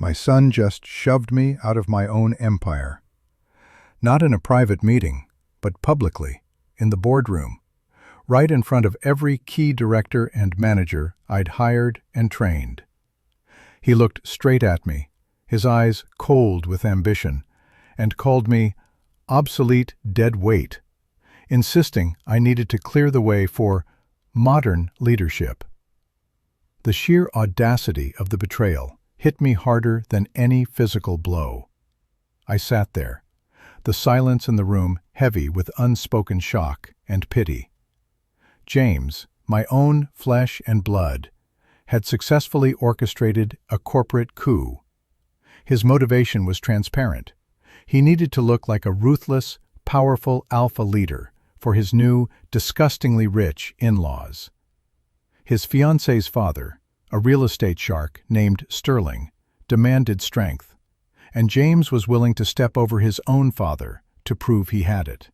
My son just shoved me out of my own empire. Not in a private meeting, but publicly, in the boardroom, right in front of every key director and manager I'd hired and trained. He looked straight at me, his eyes cold with ambition, and called me obsolete dead weight, insisting I needed to clear the way for modern leadership. The sheer audacity of the betrayal hit me harder than any physical blow. I sat there, the silence in the room heavy with unspoken shock and pity. James, my own flesh and blood, had successfully orchestrated a corporate coup. His motivation was transparent. He needed to look like a ruthless, powerful alpha leader for his new, disgustingly rich in-laws. His fiancée's father, a real estate shark named Sterling, demanded strength, and James was willing to step over his own father to prove he had it.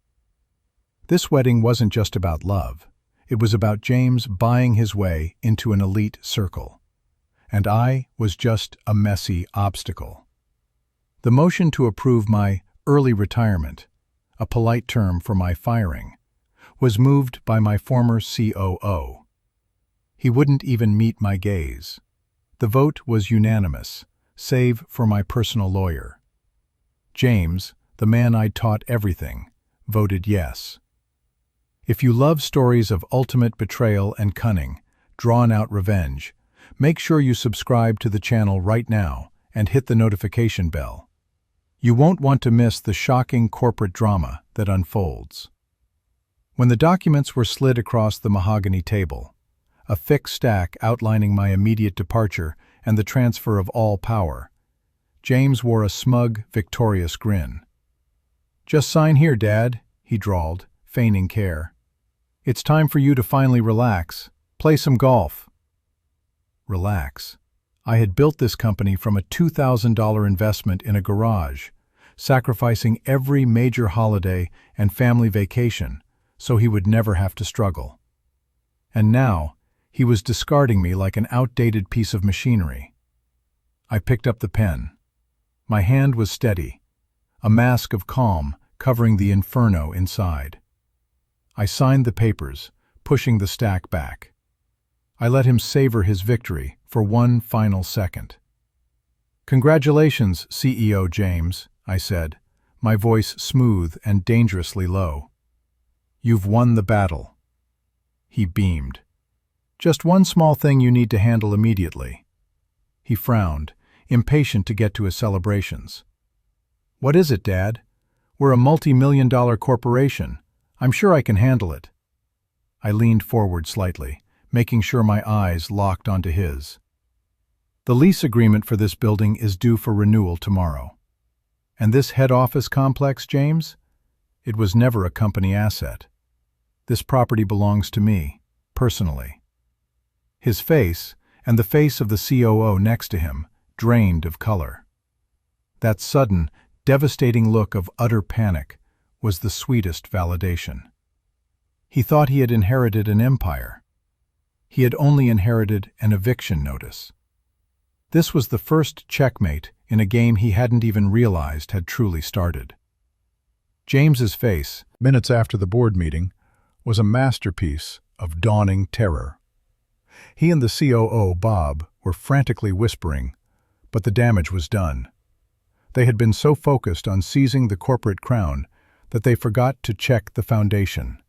This wedding wasn't just about love. It was about James buying his way into an elite circle. And I was just a messy obstacle. The motion to approve my early retirement, a polite term for my firing, was moved by my former COO. He wouldn't even meet my gaze. The vote was unanimous, save for my personal lawyer. James, the man I'd taught everything, voted yes. If you love stories of ultimate betrayal and cunning, drawn-out revenge, make sure you subscribe to the channel right now and hit the notification bell. You won't want to miss the shocking corporate drama that unfolds. When the documents were slid across the mahogany table, a thick stack outlining my immediate departure and the transfer of all power, James wore a smug, victorious grin. "Just sign here, Dad," he drawled, feigning care. "It's time for you to finally relax. Play some golf." Relax. I had built this company from a $2,000 investment in a garage, sacrificing every major holiday and family vacation so he would never have to struggle. And now, he was discarding me like an outdated piece of machinery. I picked up the pen. My hand was steady, a mask of calm covering the inferno inside. I signed the papers, pushing the stack back. I let him savor his victory for one final second. "Congratulations, CEO James," I said, my voice smooth and dangerously low. "You've won the battle." He beamed. "Just one small thing you need to handle immediately." He frowned, impatient to get to his celebrations. "What is it, Dad? We're a multi-million-dollar corporation. I'm sure I can handle it." I leaned forward slightly, making sure my eyes locked onto his. "The lease agreement for this building is due for renewal tomorrow. And this head office complex, James? It was never a company asset. This property belongs to me, personally." His face, and the face of the COO next to him, drained of color. That sudden, devastating look of utter panic was the sweetest validation. He thought he had inherited an empire. He had only inherited an eviction notice. This was the first checkmate in a game he hadn't even realized had truly started. James's face, minutes after the board meeting, was a masterpiece of dawning terror. He and the COO, Bob, were frantically whispering, but the damage was done. They had been so focused on seizing the corporate crown that they forgot to check the foundation.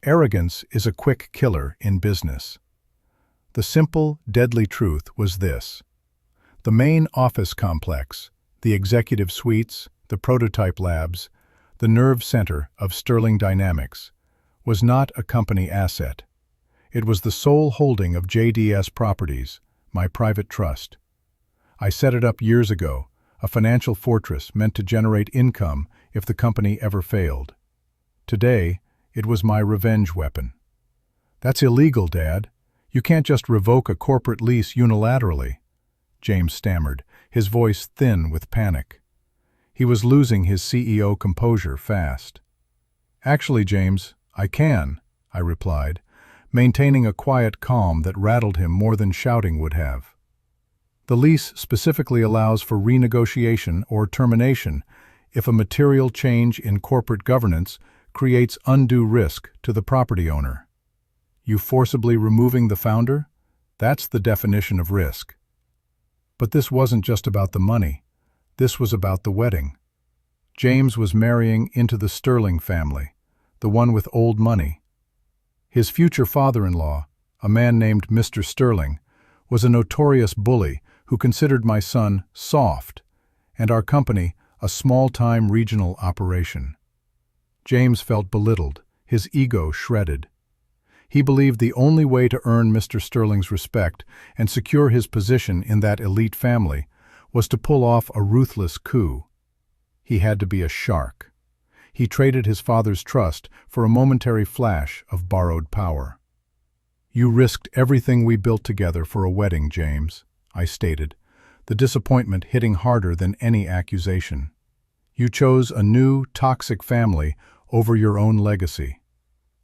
Arrogance is a quick killer in business. The simple, deadly truth was this. The main office complex, the executive suites, the prototype labs, the nerve center of Sterling Dynamics, was not a company asset. It was the sole holding of JDS Properties, my private trust. I set it up years ago, a financial fortress meant to generate income if the company ever failed. Today, it was my revenge weapon. "That's illegal, Dad. You can't just revoke a corporate lease unilaterally," James stammered, his voice thin with panic. He was losing his CEO composure fast. "Actually, James, I can," I replied, maintaining a quiet calm that rattled him more than shouting would have. The lease specifically allows for renegotiation or termination if a material change in corporate governance creates undue risk to the property owner. You forcibly removing the founder? That's the definition of risk. But this wasn't just about the money. This was about the wedding. James was marrying into the Sterling family, the one with old money. His future father-in-law, a man named Mr. Sterling, was a notorious bully who considered my son soft and our company a small-time regional operation. James felt belittled, his ego shredded. He believed the only way to earn Mr. Sterling's respect and secure his position in that elite family was to pull off a ruthless coup. He had to be a shark. He traded his father's trust for a momentary flash of borrowed power. "You risked everything we built together for a wedding, James," I stated, the disappointment hitting harder than any accusation. "You chose a new, toxic family over your own legacy.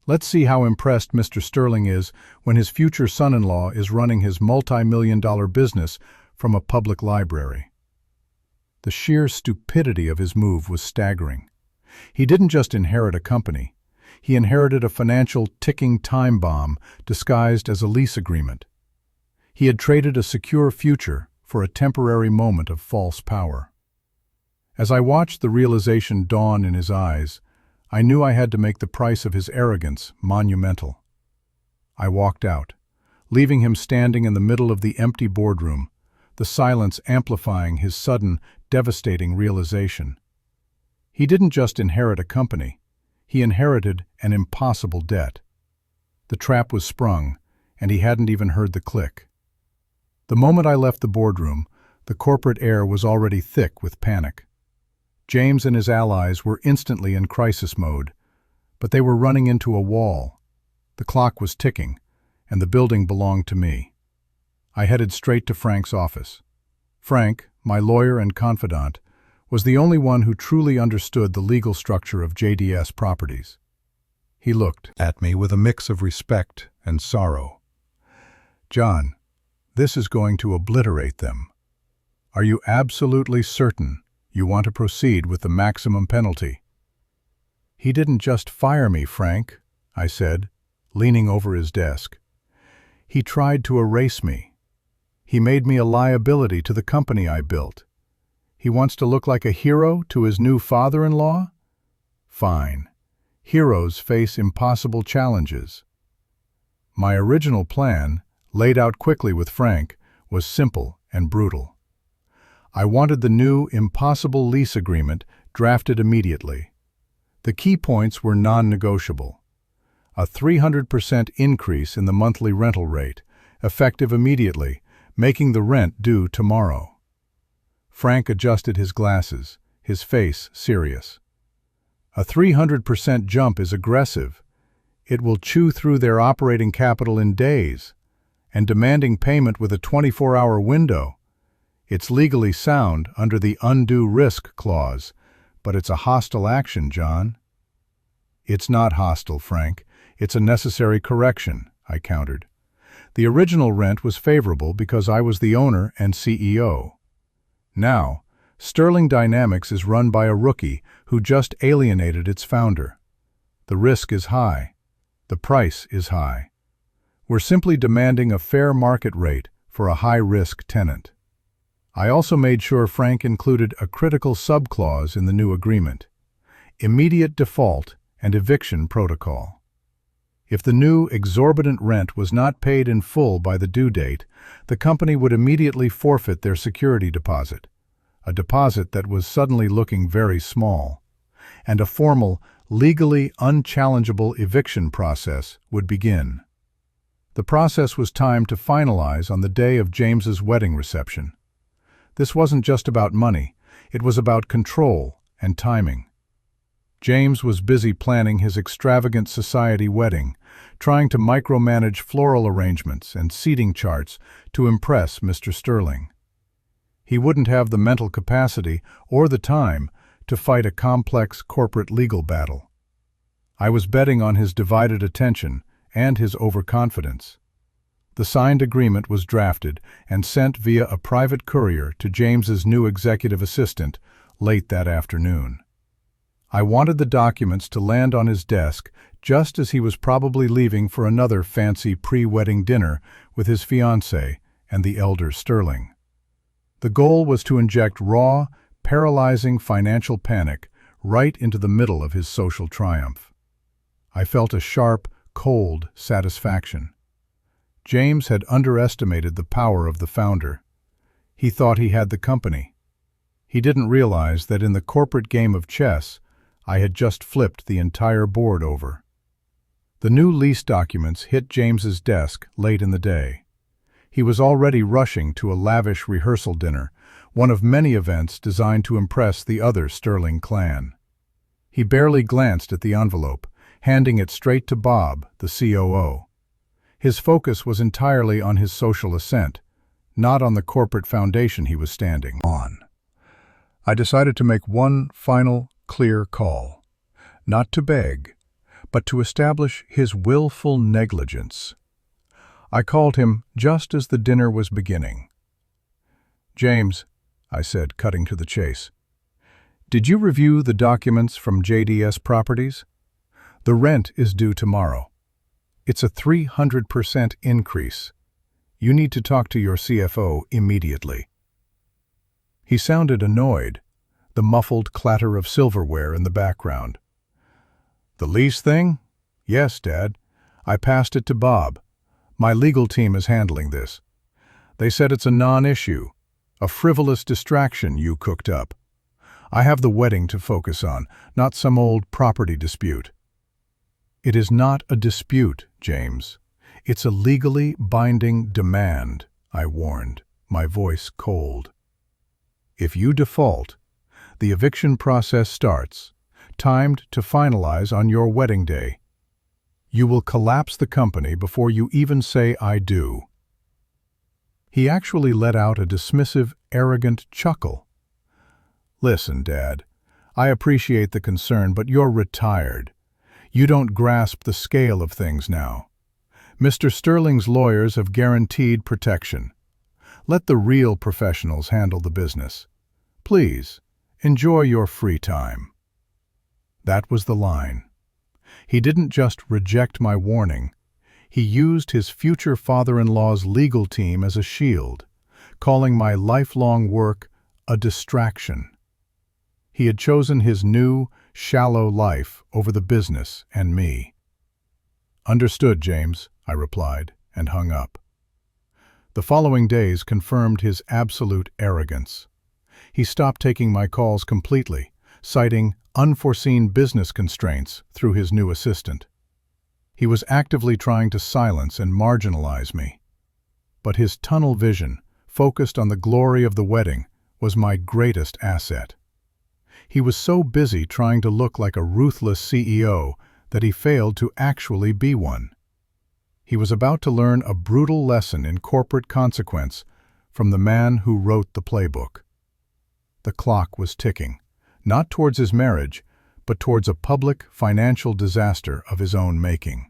Let's see how impressed Mr. Sterling is when his future son-in-law is running his multi-million-dollar business from a public library." The sheer stupidity of his move was staggering. He didn't just inherit a company. He inherited a financial ticking time bomb disguised as a lease agreement. He had traded a secure future for a temporary moment of false power. As I watched the realization dawn in his eyes, I knew I had to make the price of his arrogance monumental. I walked out, leaving him standing in the middle of the empty boardroom, the silence amplifying his sudden, devastating realization. He didn't just inherit a company, he inherited an impossible debt. The trap was sprung, and he hadn't even heard the click. The moment I left the boardroom, the corporate air was already thick with panic. James and his allies were instantly in crisis mode, but they were running into a wall. The clock was ticking, and the building belonged to me. I headed straight to Frank's office. Frank, my lawyer and confidant, was the only one who truly understood the legal structure of JDS Properties. He looked at me with a mix of respect and sorrow. "John, this is going to obliterate them. Are you absolutely certain you want to proceed with the maximum penalty?" "He didn't just fire me, Frank," I said, leaning over his desk. "He tried to erase me. He made me a liability to the company I built. He wants to look like a hero to his new father-in-law? Fine. Heroes face impossible challenges." My original plan, laid out quickly with Frank, was simple and brutal. I wanted the new, impossible lease agreement drafted immediately. The key points were non-negotiable. A 300% increase in the monthly rental rate, effective immediately, making the rent due tomorrow. Frank adjusted his glasses, his face serious. "A 300% jump is aggressive. It will chew through their operating capital in days. And demanding payment with a 24-hour window. It's legally sound under the undue risk clause, but it's a hostile action, John." "It's not hostile, Frank. It's a necessary correction," I countered. "The original rent was favorable because I was the owner and CEO. Now, Sterling Dynamics is run by a rookie who just alienated its founder. The risk is high. The price is high. We're simply demanding a fair market rate for a high-risk tenant." I also made sure Frank included a critical subclause in the new agreement: immediate default and eviction protocol. If the new exorbitant rent was not paid in full by the due date, the company would immediately forfeit their security deposit, a deposit that was suddenly looking very small, and a formal, legally unchallengeable eviction process would begin. The process was timed to finalize on the day of James's wedding reception. This wasn't just about money, it was about control and timing. James was busy planning his extravagant society wedding, trying to micromanage floral arrangements and seating charts to impress Mr. Sterling. He wouldn't have the mental capacity or the time to fight a complex corporate legal battle. I was betting on his divided attention and his overconfidence. The signed agreement was drafted and sent via a private courier to James's new executive assistant late that afternoon. I wanted the documents to land on his desk just as he was probably leaving for another fancy pre-wedding dinner with his fiancée and the elder Sterling. The goal was to inject raw, paralyzing financial panic right into the middle of his social triumph. I felt a sharp, cold satisfaction. James had underestimated the power of the founder. He thought he had the company. He didn't realize that in the corporate game of chess, I had just flipped the entire board over. The new lease documents hit James's desk late in the day. He was already rushing to a lavish rehearsal dinner, one of many events designed to impress the other Sterling clan. He barely glanced at the envelope, handing it straight to Bob, the COO. His focus was entirely on his social ascent, not on the corporate foundation he was standing on. I decided to make one final, clear call, not to beg, but to establish his willful negligence. I called him just as the dinner was beginning. "James," I said, cutting to the chase, "did you review the documents from JDS Properties? The rent is due tomorrow. It's a 300% increase. You need to talk to your CFO immediately." He sounded annoyed, the muffled clatter of silverware in the background. "The lease thing? Yes, Dad. I passed it to Bob. My legal team is handling this. They said it's a non-issue, a frivolous distraction you cooked up. I have the wedding to focus on, not some old property dispute." "It is not a dispute, James. It's a legally binding demand," I warned, my voice cold. "If you default, the eviction process starts, timed to finalize on your wedding day. You will collapse the company before you even say I do." He actually let out a dismissive, arrogant chuckle. "Listen, Dad, I appreciate the concern, but you're retired. You don't grasp the scale of things now. Mr. Sterling's lawyers have guaranteed protection. Let the real professionals handle the business. Please, enjoy your free time." That was the line. He didn't just reject my warning. He used his future father-in-law's legal team as a shield, calling my lifelong work a distraction. He had chosen his new, shallow life over the business and me. "Understood, James," I replied, and hung up. The following days confirmed his absolute arrogance. He stopped taking my calls completely, citing unforeseen business constraints through his new assistant. He was actively trying to silence and marginalize me. But his tunnel vision, focused on the glory of the wedding, was my greatest asset. He was so busy trying to look like a ruthless CEO that he failed to actually be one. He was about to learn a brutal lesson in corporate consequence from the man who wrote the playbook. The clock was ticking, not towards his marriage, but towards a public financial disaster of his own making.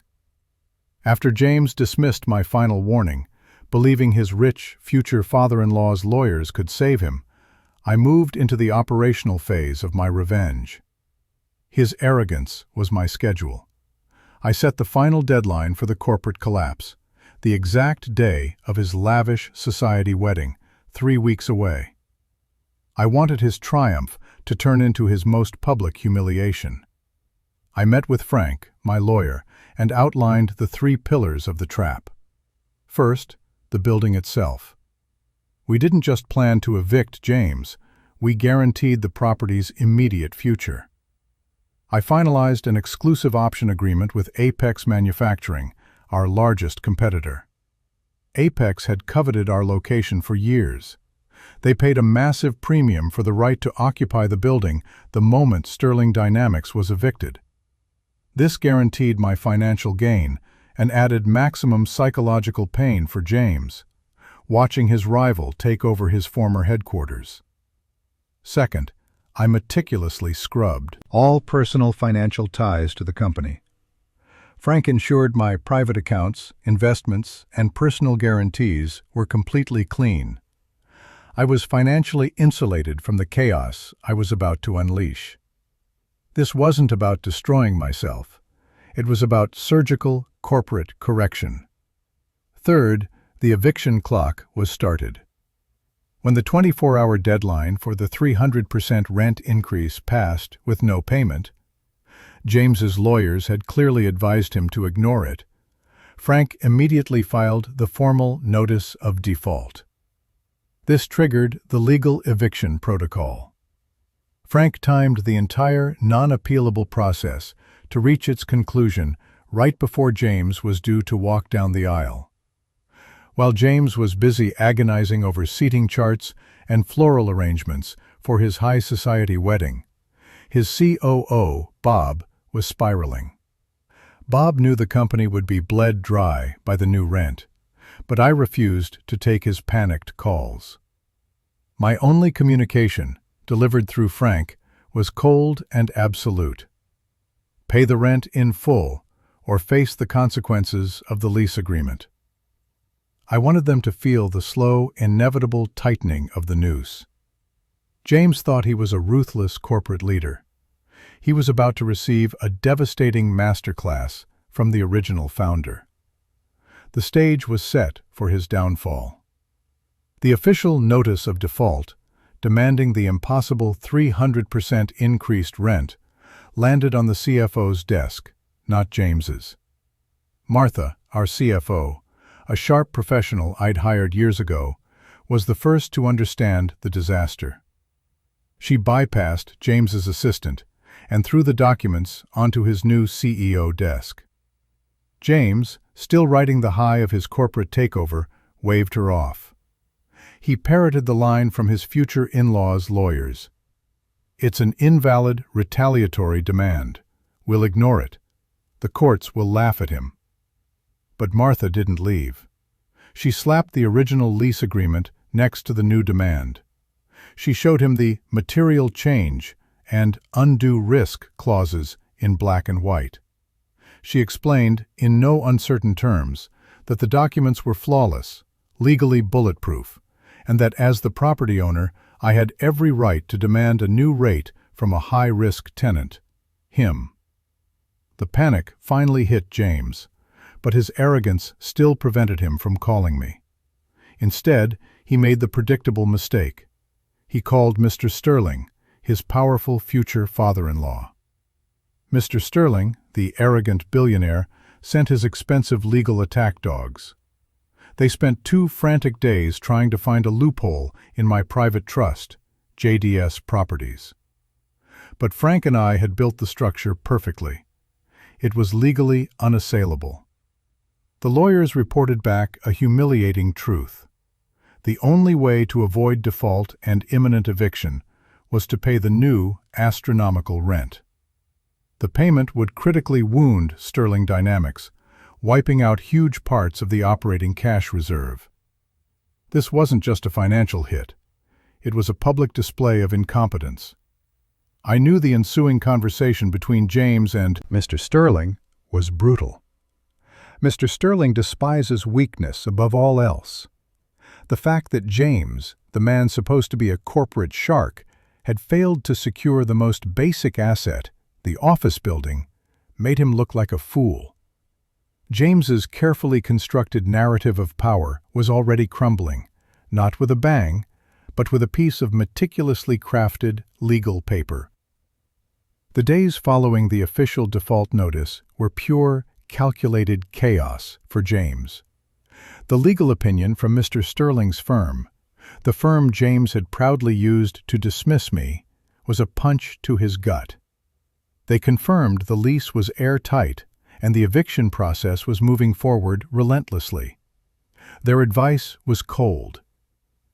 After James dismissed my final warning, believing his rich future father-in-law's lawyers could save him, I moved into the operational phase of my revenge. His arrogance was my schedule. I set the final deadline for the corporate collapse, the exact day of his lavish society wedding, 3 weeks away. I wanted his triumph to turn into his most public humiliation. I met with Frank, my lawyer, and outlined the 3 pillars of the trap. First, the building itself. We didn't just plan to evict James, we guaranteed the property's immediate future. I finalized an exclusive option agreement with Apex Manufacturing, our largest competitor. Apex had coveted our location for years. They paid a massive premium for the right to occupy the building the moment Sterling Dynamics was evicted. This guaranteed my financial gain and added maximum psychological pain for James, watching his rival take over his former headquarters. Second, I meticulously scrubbed all personal financial ties to the company. Frank ensured my private accounts, investments, and personal guarantees were completely clean. I was financially insulated from the chaos I was about to unleash. This wasn't about destroying myself. It was about surgical, corporate correction. Third, the eviction clock was started. When the 24-hour deadline for the 300% rent increase passed with no payment, James's lawyers had clearly advised him to ignore it. Frank immediately filed the formal notice of default. This triggered the legal eviction protocol. Frank timed the entire non-appealable process to reach its conclusion right before James was due to walk down the aisle. While James was busy agonizing over seating charts and floral arrangements for his high society wedding, his COO, Bob, was spiraling. Bob knew the company would be bled dry by the new rent, but I refused to take his panicked calls. My only communication, delivered through Frank, was cold and absolute. Pay the rent in full or face the consequences of the lease agreement. I wanted them to feel the slow, inevitable tightening of the noose. James thought he was a ruthless corporate leader. He was about to receive a devastating masterclass from the original founder. The stage was set for his downfall. The official notice of default, demanding the impossible 300% increased rent, landed on the CFO's desk, not James's. Martha, our CFO, a sharp professional I'd hired years ago, was the first to understand the disaster. She bypassed James's assistant and threw the documents onto his new CEO desk. James, still riding the high of his corporate takeover, waved her off. He parroted the line from his future in-laws' lawyers. "It's an invalid, retaliatory demand. We'll ignore it. The courts will laugh at him." But Martha didn't leave. She slapped the original lease agreement next to the new demand. She showed him the material change and undue risk clauses in black and white. She explained, in no uncertain terms, that the documents were flawless, legally bulletproof, and that as the property owner, I had every right to demand a new rate from a high-risk tenant, him. The panic finally hit James, but his arrogance still prevented him from calling me. Instead, he made the predictable mistake. He called Mr. Sterling, his powerful future father-in-law. Mr. Sterling, the arrogant billionaire, sent his expensive legal attack dogs. They spent 2 frantic days trying to find a loophole in my private trust, JDS Properties. But Frank and I had built the structure perfectly. It was legally unassailable. The lawyers reported back a humiliating truth. The only way to avoid default and imminent eviction was to pay the new, astronomical rent. The payment would critically wound Sterling Dynamics, wiping out huge parts of the operating cash reserve. This wasn't just a financial hit. It was a public display of incompetence. I knew the ensuing conversation between James and Mr. Sterling was brutal. Mr. Sterling despises weakness above all else. The fact that James, the man supposed to be a corporate shark, had failed to secure the most basic asset, the office building, made him look like a fool. James's carefully constructed narrative of power was already crumbling, not with a bang, but with a piece of meticulously crafted legal paper. The days following the official default notice were pure, calculated chaos for James. The legal opinion from Mr. Sterling's firm, the firm James had proudly used to dismiss me, was a punch to his gut. They confirmed the lease was airtight and the eviction process was moving forward relentlessly. Their advice was cold.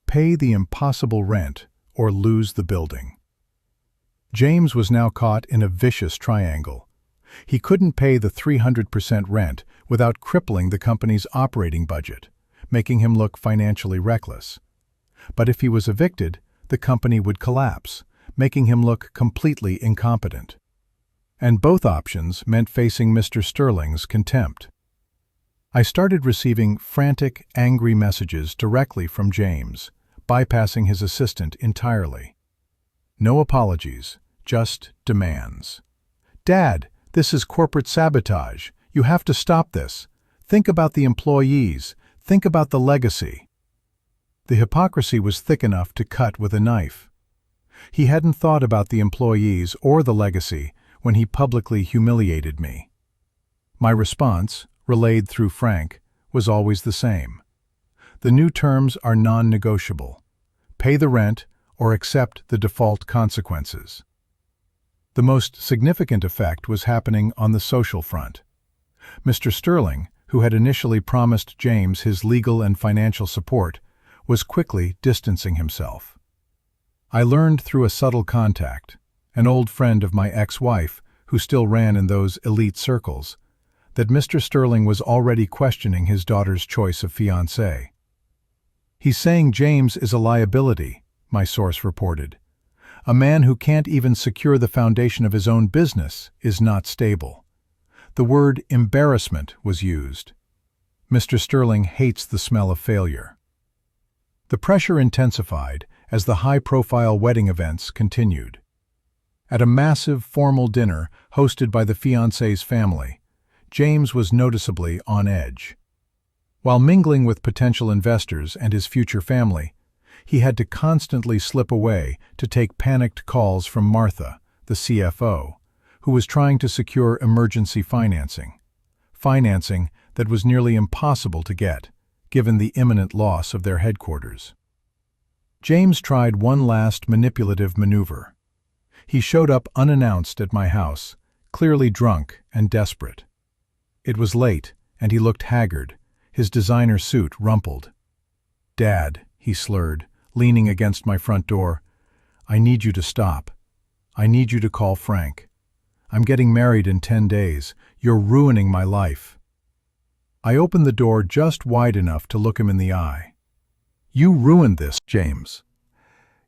Pay the impossible rent or lose the building. James was now caught in a vicious triangle. He couldn't pay the 300% rent without crippling the company's operating budget, making him look financially reckless. But if he was evicted, the company would collapse, making him look completely incompetent. and both options meant facing Mr. Sterling's contempt. I started receiving frantic, angry messages directly from James, bypassing his assistant entirely. No apologies, just demands. "Dad, this is corporate sabotage. You have to stop this. Think about the employees. Think about the legacy." The hypocrisy was thick enough to cut with a knife. He hadn't thought about the employees or the legacy when he publicly humiliated me. My response, relayed through Frank, was always the same. The new terms are non-negotiable. Pay the rent or accept the default consequences. The most significant effect was happening on the social front. Mr. Sterling, who had initially promised James his legal and financial support, was quickly distancing himself. I learned through a subtle contact, an old friend of my ex-wife who still ran in those elite circles, that Mr. Sterling was already questioning his daughter's choice of fiancé. "He's saying James is a liability," my source reported. "A man who can't even secure the foundation of his own business is not stable." The word embarrassment was used. Mr. Sterling hates the smell of failure. The pressure intensified as the high-profile wedding events continued. At a massive formal dinner hosted by the fiancé's family, James was noticeably on edge. While mingling with potential investors and his future family, he had to constantly slip away to take panicked calls from Martha, the CFO, who was trying to secure emergency financing that was nearly impossible to get, given the imminent loss of their headquarters. James tried one last manipulative maneuver. He showed up unannounced at my house, clearly drunk and desperate. It was late, and he looked haggard, his designer suit rumpled. "Dad," he slurred, leaning against my front door, "I need you to stop. I need you to call Frank. I'm getting married in 10 days. You're ruining my life." I opened the door just wide enough to look him in the eye. "You ruined this, James.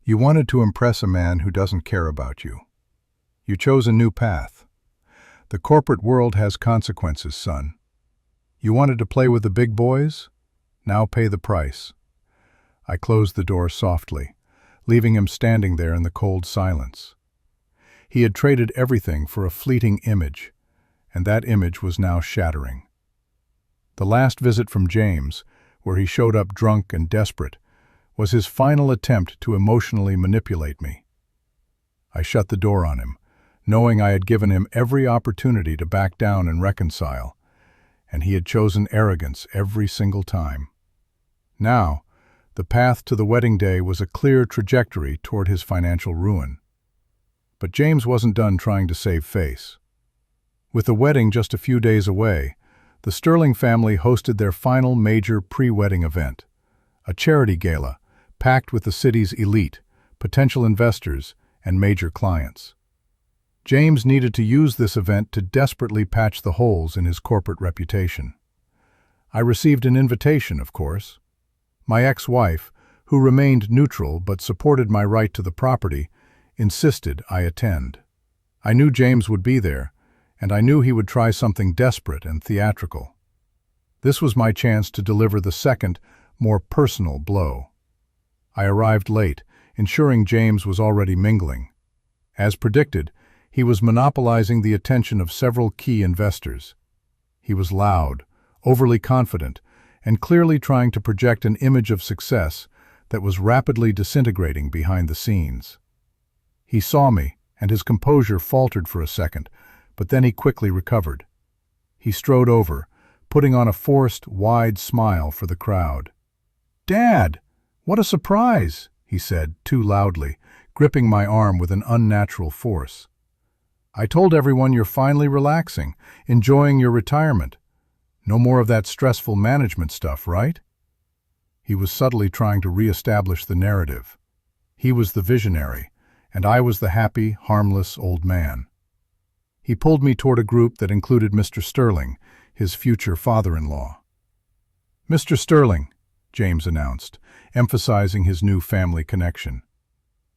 You wanted to impress a man who doesn't care about you. You chose a new path. The corporate world has consequences, son. You wanted to play with the big boys? Now pay the price." I closed the door softly, leaving him standing there in the cold silence. He had traded everything for a fleeting image, and that image was now shattering. The last visit from James, where he showed up drunk and desperate, was his final attempt to emotionally manipulate me. I shut the door on him, knowing I had given him every opportunity to back down and reconcile, and he had chosen arrogance every single time. Now, the path to the wedding day was a clear trajectory toward his financial ruin. But James wasn't done trying to save face. With the wedding just a few days away, the Sterling family hosted their final major pre-wedding event, a charity gala packed with the city's elite, potential investors, and major clients. James needed to use this event to desperately patch the holes in his corporate reputation. I received an invitation, of course. My ex-wife, who remained neutral but supported my right to the property, insisted I attend. I knew James would be there, and I knew he would try something desperate and theatrical. This was my chance to deliver the second, more personal blow. I arrived late, ensuring James was already mingling. As predicted, he was monopolizing the attention of several key investors. He was loud, overly confident, and clearly trying to project an image of success that was rapidly disintegrating behind the scenes. He saw me, and his composure faltered for a second, but then he quickly recovered. He strode over, putting on a forced, wide smile for the crowd. "Dad, what a surprise," he said, too loudly, gripping my arm with an unnatural force. "I told everyone you're finally relaxing, enjoying your retirement. No more of that stressful management stuff, right?" He was subtly trying to re-establish the narrative. He was the visionary, and I was the happy, harmless old man. He pulled me toward a group that included Mr. Sterling, his future father-in-law. "Mr. Sterling," James announced, emphasizing his new family connection.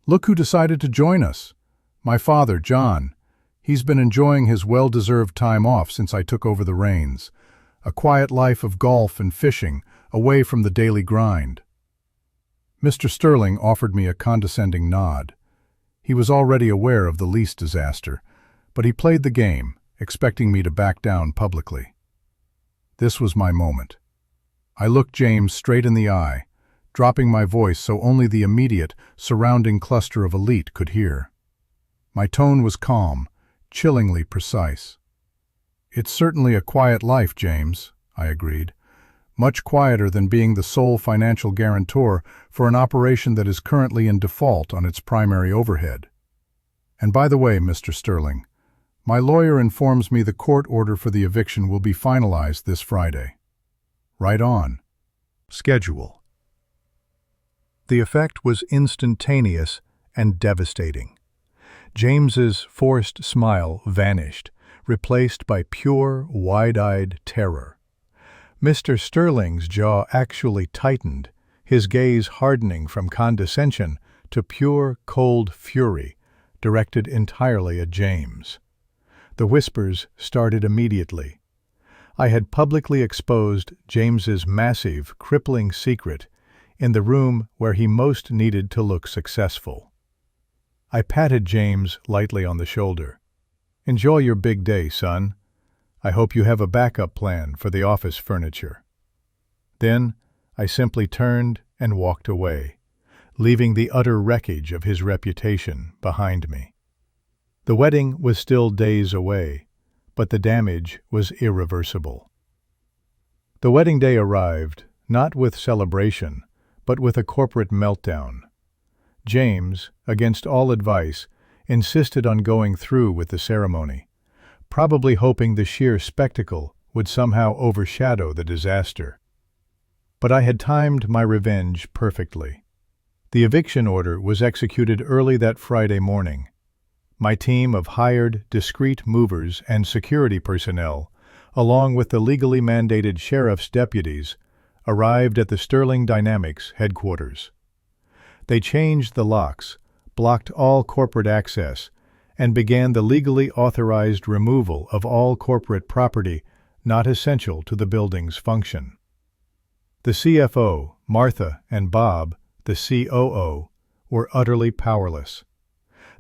"Look who decided to join us. My father, John. He's been enjoying his well-deserved time off since I took over the reins. A quiet life of golf and fishing, away from the daily grind. Mr. Sterling offered me a condescending nod. He was already aware of the lease disaster, but he played the game, expecting me to back down publicly. This was my moment. I looked James straight in the eye, dropping my voice so only the immediate, surrounding cluster of elite could hear. My tone was calm, chillingly precise. "It's certainly a quiet life, James," I agreed. "Much quieter than being the sole financial guarantor for an operation that is currently in default on its primary overhead. And by the way, Mr. Sterling, my lawyer informs me the court order for the eviction will be finalized this Friday." Right on. Schedule. The effect was instantaneous and devastating. James's forced smile vanished, replaced by pure, wide-eyed terror. Mr. Sterling's jaw actually tightened, his gaze hardening from condescension to pure, cold fury, directed entirely at James. The whispers started immediately. I had publicly exposed James's massive, crippling secret in the room where he most needed to look successful. I patted James lightly on the shoulder. "Enjoy your big day, son. I hope you have a backup plan for the office furniture." Then I simply turned and walked away, leaving the utter wreckage of his reputation behind me. The wedding was still days away, but the damage was irreversible. The wedding day arrived, not with celebration, but with a corporate meltdown. James, against all advice, insisted on going through with the ceremony, probably hoping the sheer spectacle would somehow overshadow the disaster. But I had timed my revenge perfectly. The eviction order was executed early that Friday morning. My team of hired, discreet movers and security personnel, along with the legally mandated sheriff's deputies, arrived at the Sterling Dynamics headquarters. They changed the locks, blocked all corporate access, and began the legally authorized removal of all corporate property not essential to the building's function. The CFO, Martha, and Bob, the COO, were utterly powerless.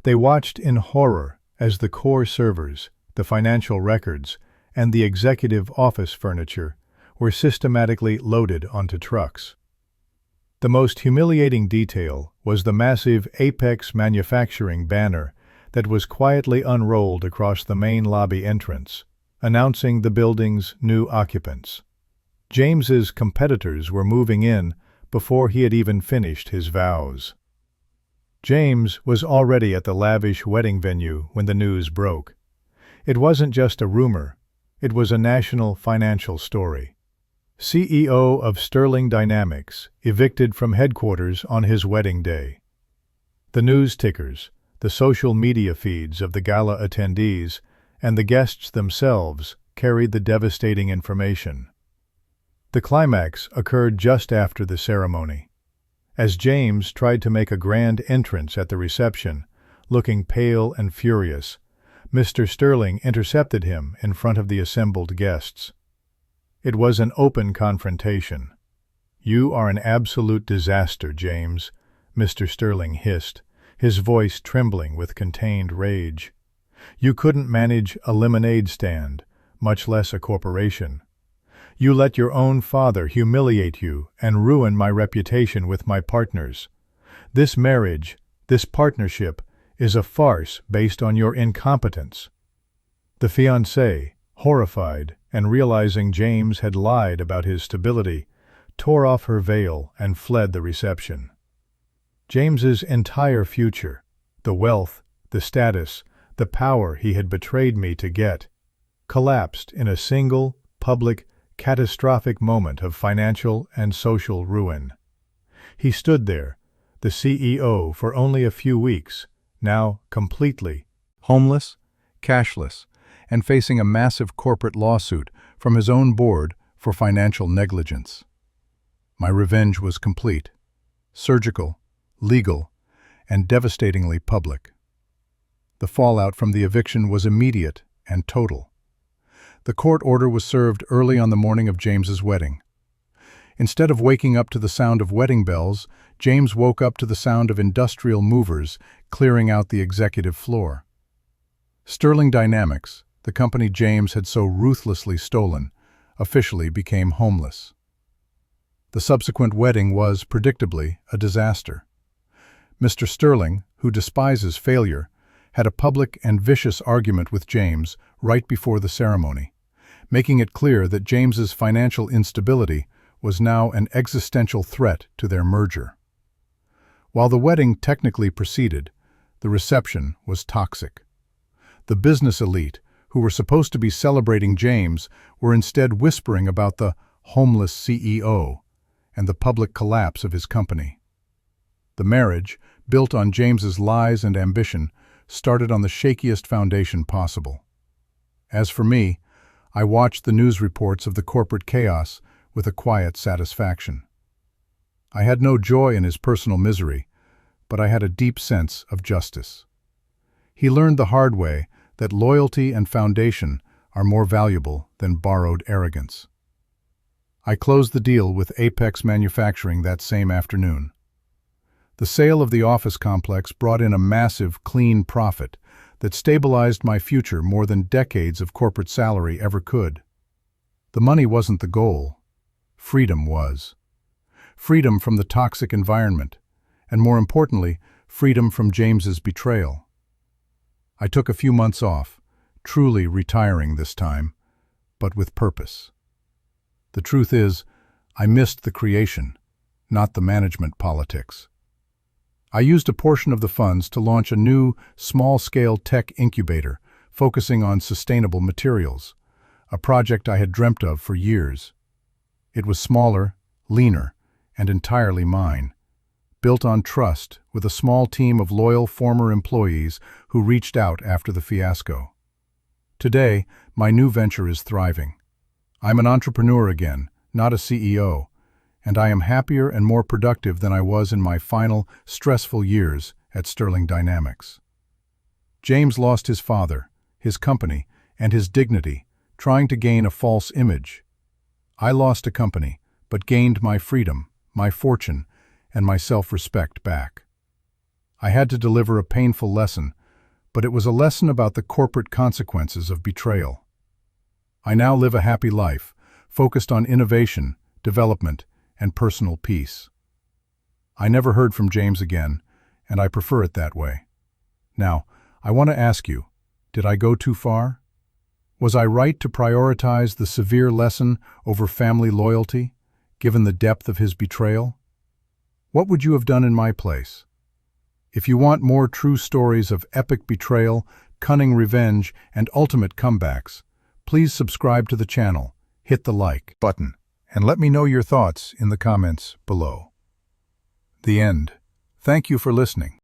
They watched in horror as the core servers, the financial records, and the executive office furniture were systematically loaded onto trucks. The most humiliating detail was the massive Apex Manufacturing banner that was quietly unrolled across the main lobby entrance, announcing the building's new occupants. James's competitors were moving in before he had even finished his vows. James was already at the lavish wedding venue when the news broke. It wasn't just a rumor, it was a national financial story. CEO of Sterling Dynamics evicted from headquarters on his wedding day. The news tickers, the social media feeds of the gala attendees, and the guests themselves carried the devastating information. The climax occurred just after the ceremony. As James tried to make a grand entrance at the reception, looking pale and furious, Mr. Sterling intercepted him in front of the assembled guests. It was an open confrontation. "You are an absolute disaster, James," Mr. Sterling hissed, his voice trembling with contained rage. "You couldn't manage a lemonade stand, much less a corporation. You let your own father humiliate you and ruin my reputation with my partners. This marriage, this partnership, is a farce based on your incompetence." The fiancée, horrified and realizing James had lied about his stability, tore off her veil and fled the reception. James's entire future, the wealth, the status, the power he had betrayed me to get, collapsed in a single, public, catastrophic moment of financial and social ruin. He stood there, the CEO for only a few weeks, now completely homeless, cashless, and facing a massive corporate lawsuit from his own board for financial negligence. My revenge was complete, surgical, legal, and devastatingly public. The fallout from the eviction was immediate and total. The court order was served early on the morning of James's wedding. Instead of waking up to the sound of wedding bells, James woke up to the sound of industrial movers clearing out the executive floor. Sterling Dynamics, the company James had so ruthlessly stolen, officially became homeless. The subsequent wedding was, predictably, a disaster. Mr. Sterling, who despises failure, had a public and vicious argument with James right before the ceremony, making it clear that James's financial instability was now an existential threat to their merger. While the wedding technically proceeded, the reception was toxic. The business elite, who were supposed to be celebrating James, were instead whispering about the homeless CEO and the public collapse of his company. The marriage, built on James's lies and ambition, started on the shakiest foundation possible. As for me, I watched the news reports of the corporate chaos with a quiet satisfaction. I had no joy in his personal misery, but I had a deep sense of justice. He learned the hard way that loyalty and foundation are more valuable than borrowed arrogance. I closed the deal with Apex Manufacturing that same afternoon. The sale of the office complex brought in a massive, clean profit that stabilized my future more than decades of corporate salary ever could. The money wasn't the goal. Freedom was. Freedom from the toxic environment, and more importantly, freedom from James's betrayal. I took a few months off, truly retiring this time, but with purpose. The truth is, I missed the creation, not the management politics. I used a portion of the funds to launch a new, small-scale tech incubator focusing on sustainable materials, a project I had dreamt of for years. It was smaller, leaner, and entirely mine, built on trust with a small team of loyal former employees who reached out after the fiasco. Today, my new venture is thriving. I'm an entrepreneur again, not a CEO, and I am happier and more productive than I was in my final, stressful years at Sterling Dynamics. James lost his father, his company, and his dignity, trying to gain a false image. I lost a company, but gained my freedom, my fortune, and my self-respect back. I had to deliver a painful lesson, but it was a lesson about the corporate consequences of betrayal. I now live a happy life, focused on innovation, development, and personal peace. I never heard from James again, and I prefer it that way. Now, I want to ask you, did I go too far? Was I right to prioritize the severe lesson over family loyalty, given the depth of his betrayal? What would you have done in my place? If you want more true stories of epic betrayal, cunning revenge, and ultimate comebacks, please subscribe to the channel, hit the like button, and let me know your thoughts in the comments below. The end. Thank you for listening.